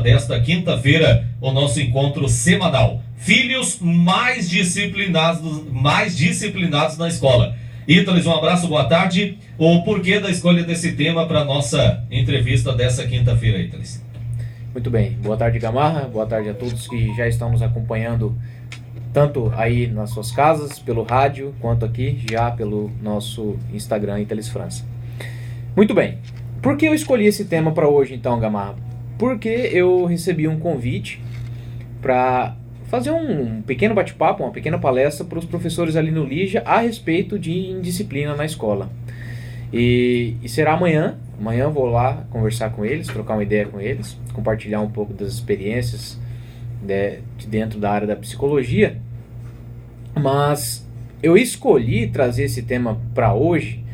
Desta quinta-feira, o nosso encontro semanal. Filhos mais disciplinados na escola. Ítales, um abraço, boa tarde. O porquê da escolha desse tema para a nossa entrevista dessa quinta-feira, Ítales? Muito bem, boa tarde, Gamarra, boa tarde a todos que já estão nos acompanhando, tanto aí nas suas casas, pelo rádio, quanto aqui já pelo nosso Instagram, Ítales França. Muito bem, por que eu escolhi esse tema para hoje então, Gamarra? Porque eu recebi um convite para fazer um pequeno bate-papo, uma pequena palestra para os professores ali no Lígia a respeito de indisciplina na escola. E será amanhã. Amanhã eu vou lá conversar com eles, trocar uma ideia com eles, compartilhar um pouco das experiências de dentro da área da psicologia. Mas eu escolhi trazer esse tema para hoje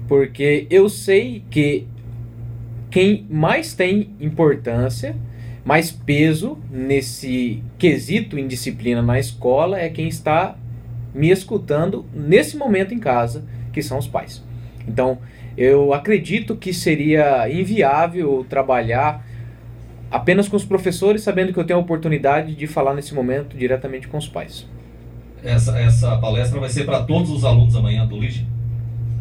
porque eu sei que quem mais tem importância, mais peso nesse quesito indisciplina na escola é quem está me escutando nesse momento em casa, que são os pais. Então, eu acredito que seria inviável trabalhar apenas com os professores, sabendo que eu tenho a oportunidade de falar nesse momento diretamente com os pais. Essa palestra vai ser para todos os alunos amanhã do Lígia?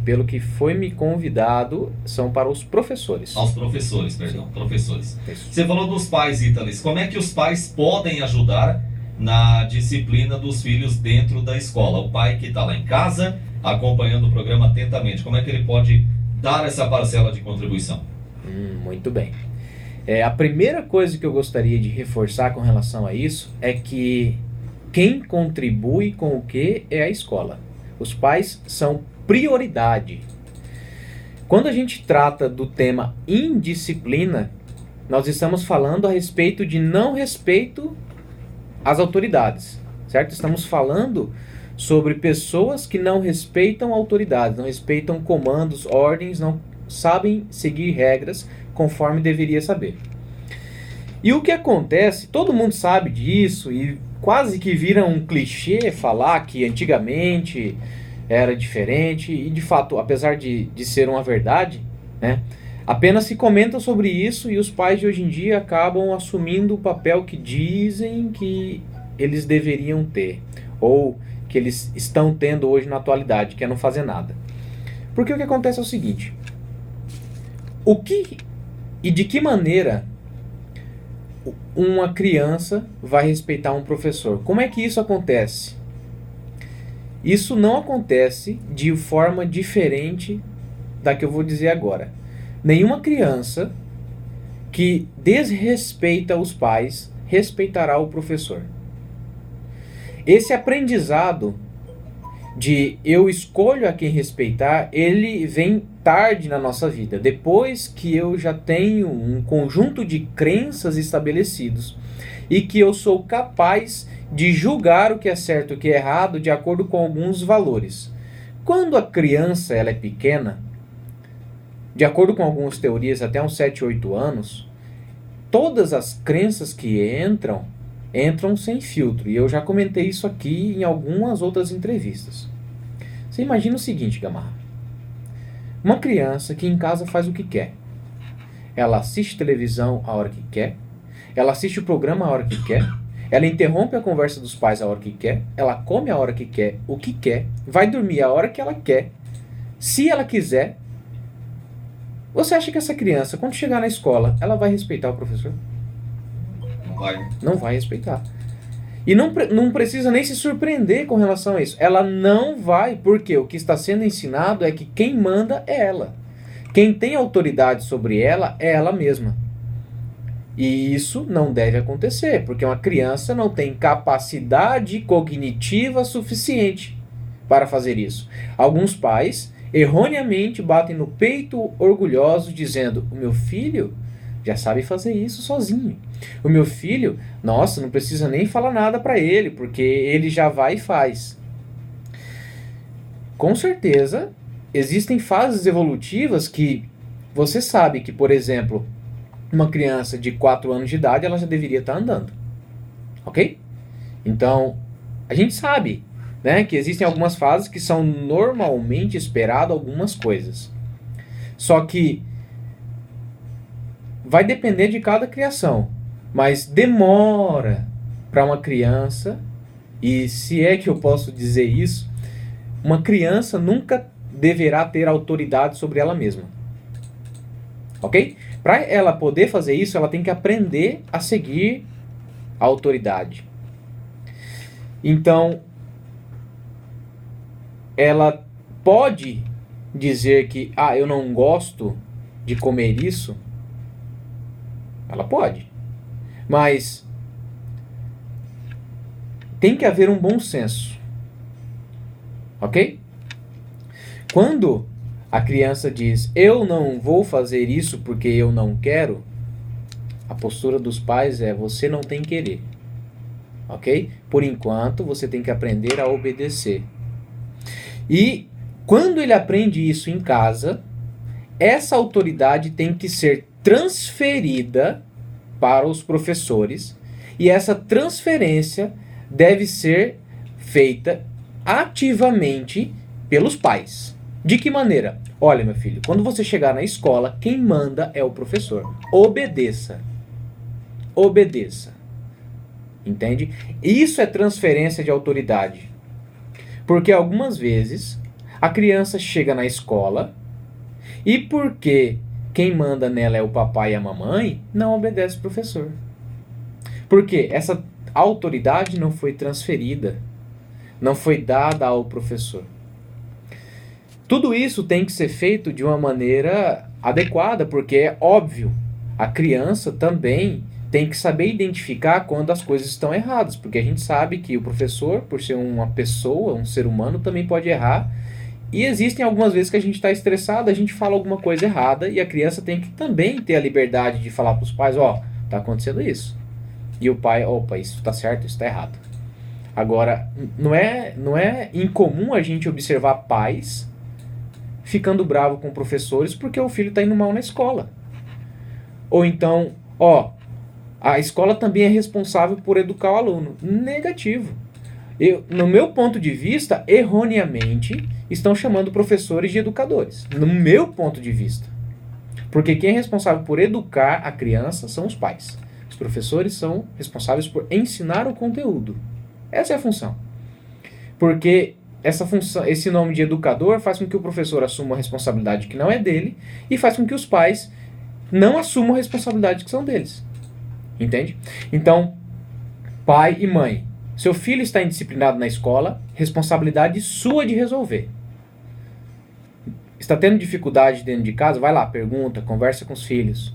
Pelo que foi me convidado, são para os professores. Aos professores, perdão, Sim. professores. Isso. Você falou dos pais, Ítales. Como é que os pais podem ajudar na disciplina dos filhos dentro da escola? O pai que está lá em casa, acompanhando o programa atentamente, como é que ele pode dar essa parcela de contribuição? Muito bem. A primeira coisa que eu gostaria de reforçar com relação a isso é que quem contribui com o que é a escola. Os pais são prioridade. Quando a gente trata do tema indisciplina, nós estamos falando a respeito de não respeito às autoridades, certo? Estamos falando sobre pessoas que não respeitam autoridades, não respeitam comandos, ordens, não sabem seguir regras conforme deveria saber. E o que acontece, todo mundo sabe disso e quase que vira um clichê falar que antigamente era diferente, e de fato, apesar de ser uma verdade, né, apenas se comenta sobre isso e os pais de hoje em dia acabam assumindo o papel que dizem que eles deveriam ter, ou que eles estão tendo hoje na atualidade, que é não fazer nada. Porque o que acontece é o seguinte: o que e de que maneira uma criança vai respeitar um professor? Como é que isso acontece? Isso não acontece de forma diferente da que eu vou dizer agora. Nenhuma criança que desrespeita os pais respeitará o professor. Esse aprendizado de eu escolho a quem respeitar, ele vem tarde na nossa vida, depois que eu já tenho um conjunto de crenças estabelecidos e que eu sou capaz de julgar o que é certo e o que é errado de acordo com alguns valores. Quando a criança ela é pequena, de acordo com algumas teorias, até uns 7, 8 anos, todas as crenças que entram sem filtro. E eu já comentei isso aqui em algumas outras entrevistas. Você imagina o seguinte, Gamarra. Uma criança que em casa faz o que quer. Ela assiste televisão a hora que quer. Ela assiste o programa a hora que quer. Ela interrompe a conversa dos pais a hora que quer. Ela come a hora que quer, o que quer. Vai dormir a hora que ela quer. Se ela quiser. Você acha que essa criança, quando chegar na escola, ela vai respeitar o professor? Não vai. Não vai respeitar. E não precisa nem se surpreender com relação a isso. Ela não vai, porque o que está sendo ensinado é que quem manda é ela. Quem tem autoridade sobre ela é ela mesma. E isso não deve acontecer, porque uma criança não tem capacidade cognitiva suficiente para fazer isso. Alguns pais erroneamente batem no peito orgulhosos, dizendo: o meu filho já sabe fazer isso sozinho. O meu filho, nossa, não precisa nem falar nada para ele, porque ele já vai e faz. Com certeza, existem fases evolutivas que você sabe que, por exemplo, uma criança de 4 anos de idade, ela já deveria estar andando. Ok? Então, a gente sabe, né, que existem algumas fases que são normalmente esperado algumas coisas. Só que vai depender de cada criação. Mas demora para uma criança, e se é que eu posso dizer isso, uma criança nunca deverá ter autoridade sobre ela mesma. Ok? Para ela poder fazer isso, ela tem que aprender a seguir a autoridade. Então, ela pode dizer que, eu não gosto de comer isso. Ela pode. Mas tem que haver um bom senso. Ok? Quando a criança diz, eu não vou fazer isso porque eu não quero, a postura dos pais é, você não tem querer. Ok? Por enquanto, você tem que aprender a obedecer. E quando ele aprende isso em casa, essa autoridade tem que ser transferida para os professores, e essa transferência deve ser feita ativamente pelos pais. De que maneira? Olha, meu filho, quando você chegar na escola, quem manda é o professor. Obedeça. Obedeça. Entende? Isso é transferência de autoridade. Porque algumas vezes a criança chega na escola e porque quem manda nela é o papai e a mamãe, não obedece o professor. Porque essa autoridade não foi transferida, não foi dada ao professor. Tudo isso tem que ser feito de uma maneira adequada, porque é óbvio, a criança também tem que saber identificar quando as coisas estão erradas, porque a gente sabe que o professor, por ser uma pessoa, um ser humano, também pode errar. E existem algumas vezes que a gente está estressado, a gente fala alguma coisa errada, e a criança tem que também ter a liberdade de falar para os pais, tá acontecendo isso. E o pai, opa, isso está certo, isso está errado. Agora, não é incomum a gente observar pais ficando bravo com professores porque o filho está indo mal na escola. Ou então, a escola também é responsável por educar o aluno. Negativo. No meu ponto de vista, erroneamente, estão chamando professores de educadores. No meu ponto de vista. Porque quem é responsável por educar a criança são os pais. Os professores são responsáveis por ensinar o conteúdo. Essa é a função. Porque essa função, esse nome de educador faz com que o professor assuma a responsabilidade que não é dele e faz com que os pais não assumam a responsabilidade que são deles. Entende? Então, pai e mãe, seu filho está indisciplinado na escola, responsabilidade sua de resolver. Está tendo dificuldade dentro de casa? Vai lá, pergunta, conversa com os filhos.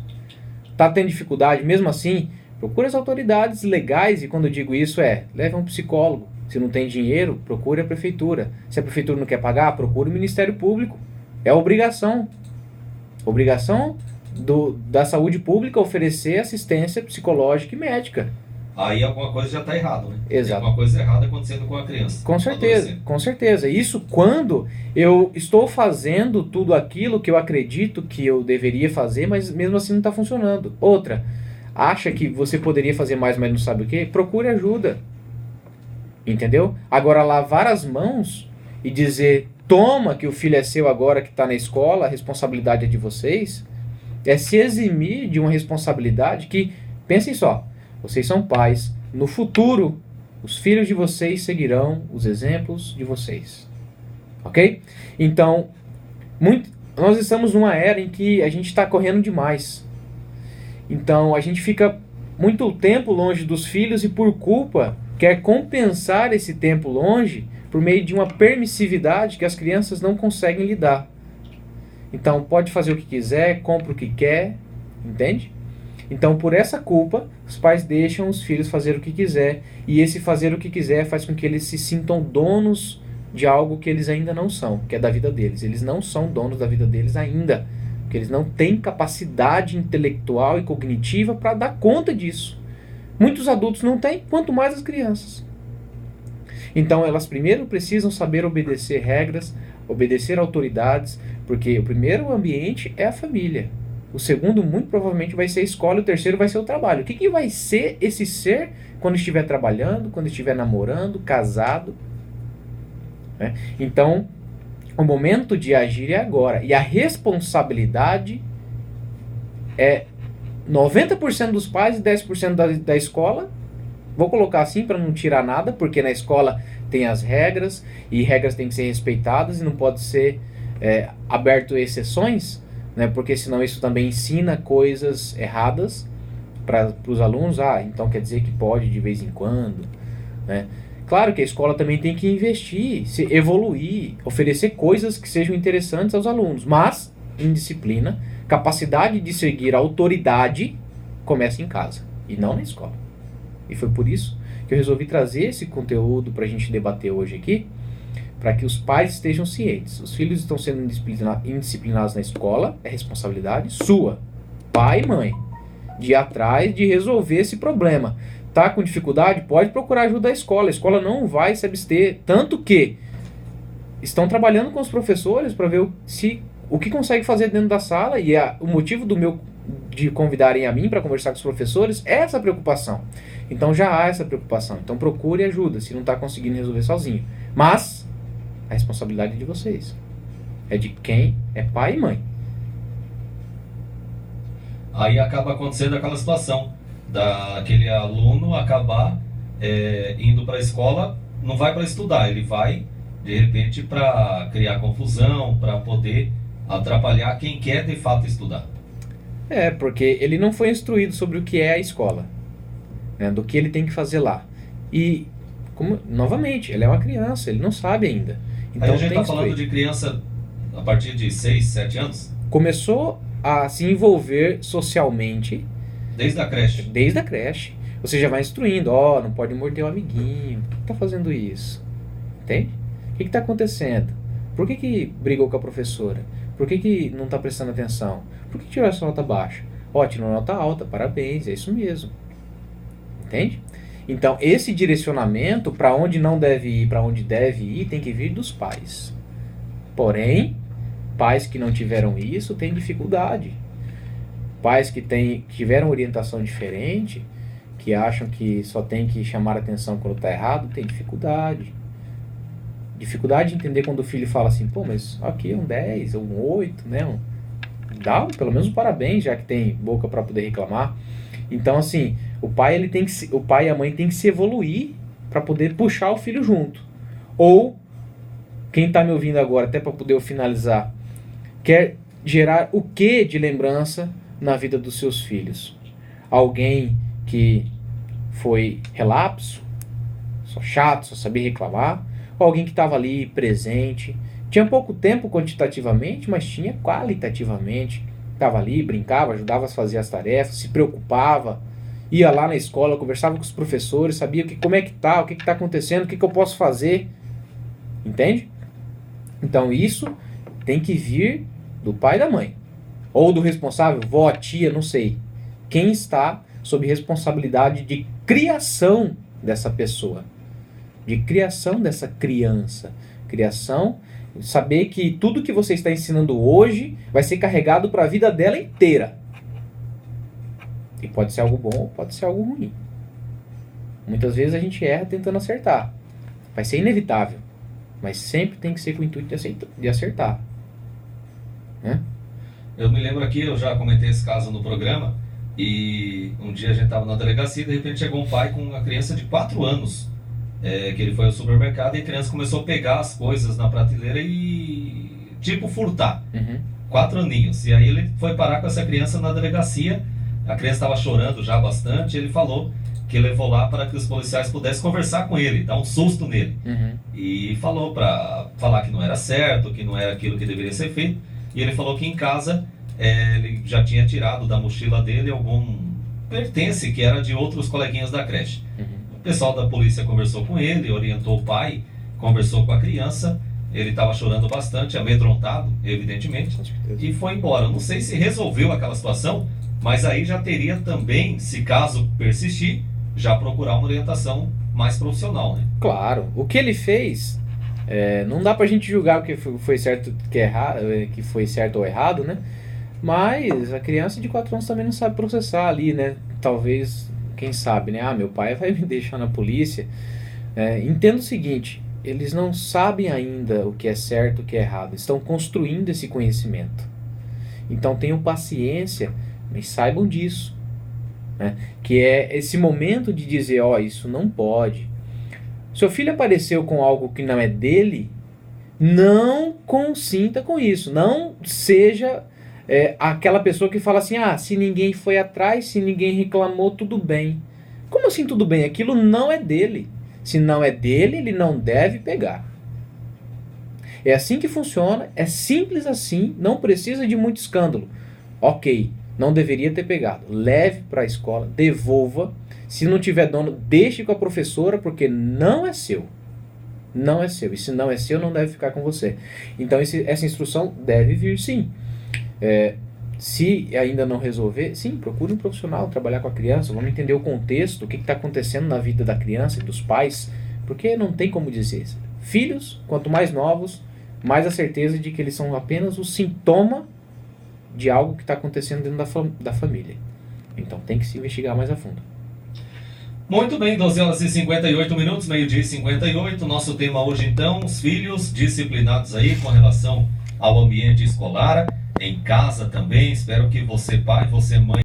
Está tendo dificuldade? Mesmo assim, procure as autoridades legais, e quando eu digo isso leve a um psicólogo. Se não tem dinheiro, procure a prefeitura. Se a prefeitura não quer pagar, procure o Ministério Público. É obrigação. Obrigação da saúde pública oferecer assistência psicológica e médica. Aí alguma coisa já está errada, né? Exato. Tem alguma coisa errada acontecendo com a criança. Com certeza, com certeza. Isso quando eu estou fazendo tudo aquilo que eu acredito que eu deveria fazer, mas mesmo assim não está funcionando. Outra, acha que você poderia fazer mais, mas não sabe o quê? Procure ajuda. Entendeu? Agora, lavar as mãos e dizer, toma que o filho é seu agora que está na escola, a responsabilidade é de vocês, é se eximir de uma responsabilidade que, pensem só, vocês são pais, no futuro, os filhos de vocês seguirão os exemplos de vocês. Ok? Então, nós estamos numa era em que a gente está correndo demais. Então, a gente fica muito tempo longe dos filhos e por culpa quer compensar esse tempo longe por meio de uma permissividade que as crianças não conseguem lidar. Então, pode fazer o que quiser, compra o que quer, entende? Então, por essa culpa, os pais deixam os filhos fazer o que quiser, e esse fazer o que quiser faz com que eles se sintam donos de algo que eles ainda não são, que é da vida deles. Eles não são donos da vida deles ainda, porque eles não têm capacidade intelectual e cognitiva para dar conta disso. Muitos adultos não têm, quanto mais as crianças. Então, elas primeiro precisam saber obedecer regras, obedecer autoridades, porque o primeiro ambiente é a família. O segundo, muito provavelmente, vai ser a escola, e o terceiro vai ser o trabalho. O que vai ser esse ser quando estiver trabalhando, quando estiver namorando, casado? Né? Então, o momento de agir é agora. E a responsabilidade é 90% dos pais e 10% da escola, vou colocar assim para não tirar nada, porque na escola tem as regras, e regras têm que ser respeitadas, e não pode ser aberto exceções, né, porque senão isso também ensina coisas erradas para os alunos. Então quer dizer que pode de vez em quando, né? Claro que a escola também tem que investir, se evoluir, oferecer coisas que sejam interessantes aos alunos, mas em disciplina, capacidade de seguir a autoridade começa em casa e não na escola. E foi por isso que eu resolvi trazer esse conteúdo para a gente debater hoje aqui, para que os pais estejam cientes. Os filhos estão sendo indisciplinados na escola, é responsabilidade sua, pai e mãe, de ir atrás de resolver esse problema. Tá com dificuldade? Pode procurar ajuda da escola. A escola não vai se abster, tanto que estão trabalhando com os professores para ver o que consegue fazer dentro da sala, e o motivo de convidarem a mim para conversar com os professores é essa preocupação. Então já há essa preocupação. Então procure ajuda se não está conseguindo resolver sozinho. Mas a responsabilidade é de vocês. É de quem é pai e mãe. Aí acaba acontecendo aquela situação daquele aluno acabar indo para a escola, não vai para estudar, ele vai de repente para criar confusão, para poder atrapalhar quem quer de fato estudar. Porque ele não foi instruído sobre o que é a escola, né, do que ele tem que fazer lá. E, novamente, ele é uma criança, ele não sabe ainda. Então, aí a gente está falando de criança a partir de 6, 7 anos? Começou a se envolver socialmente desde a creche. Desde a creche. Você já vai instruindo, não pode morder o amiguinho. Por que está fazendo isso? Entende? O que está acontecendo? Por que brigou com a professora? Por que não está prestando atenção? Por que tirou essa nota baixa? Tirou nota alta, parabéns, é isso mesmo. Entende? Então, esse direcionamento para onde não deve ir, para onde deve ir, tem que vir dos pais. Porém, pais que não tiveram isso têm dificuldade. Pais que tiveram orientação diferente, que acham que só tem que chamar atenção quando está errado, têm dificuldade. Dificuldade de entender quando o filho fala assim, mas aqui é um 10, ou um 8, né? Dá pelo menos um parabéns, já que tem boca para poder reclamar. Então, assim, o pai e a mãe tem que se evoluir para poder puxar o filho junto. Ou, quem está me ouvindo agora, até para poder eu finalizar, quer gerar o que de lembrança na vida dos seus filhos? Alguém que foi relapso, só chato, só sabia reclamar, ou alguém que estava ali presente, tinha pouco tempo quantitativamente, mas tinha qualitativamente, estava ali, brincava, ajudava a fazer as tarefas, se preocupava, ia lá na escola, conversava com os professores, sabia como é que tá, o que está acontecendo, o que eu posso fazer, entende? Então isso tem que vir do pai e da mãe, ou do responsável, vó, tia, não sei, quem está sob responsabilidade de criação dessa pessoa, de criação dessa criança, criação, saber que tudo que você está ensinando hoje vai ser carregado para a vida dela inteira. E pode ser algo bom, pode ser algo ruim. Muitas vezes a gente erra tentando acertar. Vai ser inevitável, mas sempre tem que ser com o intuito de acertar. Né? Eu me lembro aqui, eu já comentei esse caso no programa, e um dia a gente estava na delegacia e de repente chegou um pai com uma criança de 4 anos, que ele foi ao supermercado e a criança começou a pegar as coisas na prateleira e tipo furtar. 4 aninhos. E aí ele foi parar com essa criança na delegacia, a criança estava chorando já bastante, ele falou que levou lá para que os policiais pudessem conversar com ele, dar um susto nele. E falou para falar que não era certo, que não era aquilo que deveria ser feito. E ele falou que em casa ele já tinha tirado da mochila dele algum pertence que era de outros coleguinhas da creche. O pessoal da polícia conversou com ele, orientou o pai, conversou com a criança. Ele estava chorando bastante, amedrontado, evidentemente, e foi embora. Não sei se resolveu aquela situação, mas aí já teria também, se caso persistir, já procurar uma orientação mais profissional, né? Claro. O que ele fez, não dá pra gente julgar o que foi certo, que foi certo ou errado, né? Mas a criança de 4 anos também não sabe processar ali, né? Talvez, quem sabe, né? Meu pai vai me deixar na polícia. Entenda o seguinte, eles não sabem ainda o que é certo e o que é errado. Estão construindo esse conhecimento. Então tenham paciência mas saibam disso, né? Que é esse momento de dizer, ó, isso não pode. Seu filho apareceu com algo que não é dele, não consinta com isso. Não seja aquela pessoa que fala assim, se ninguém foi atrás, se ninguém reclamou, tudo bem. Como assim tudo bem? Aquilo não é dele. Se não é dele, ele não deve pegar. É assim que funciona, é simples assim, não precisa de muito escândalo. Ok, não deveria ter pegado. Leve para a escola, devolva. Se não tiver dono, deixe com a professora, porque não é seu. Não é seu. E se não é seu, não deve ficar com você. Então essa instrução deve vir sim. Se ainda não resolver, sim, procure um profissional trabalhar com a criança. Vamos entender o contexto, o que está acontecendo na vida da criança e dos pais. Porque não tem como dizer. Filhos, quanto mais novos, mais a certeza de que eles são apenas o sintoma de algo que está acontecendo dentro da família. Então tem que se investigar mais a fundo. Muito bem, 12 horas e 58 minutos, meio-dia e 58. Nosso tema hoje, então, os filhos disciplinados aí com relação ao ambiente escolar, em casa também. Espero que você, pai, você, mãe,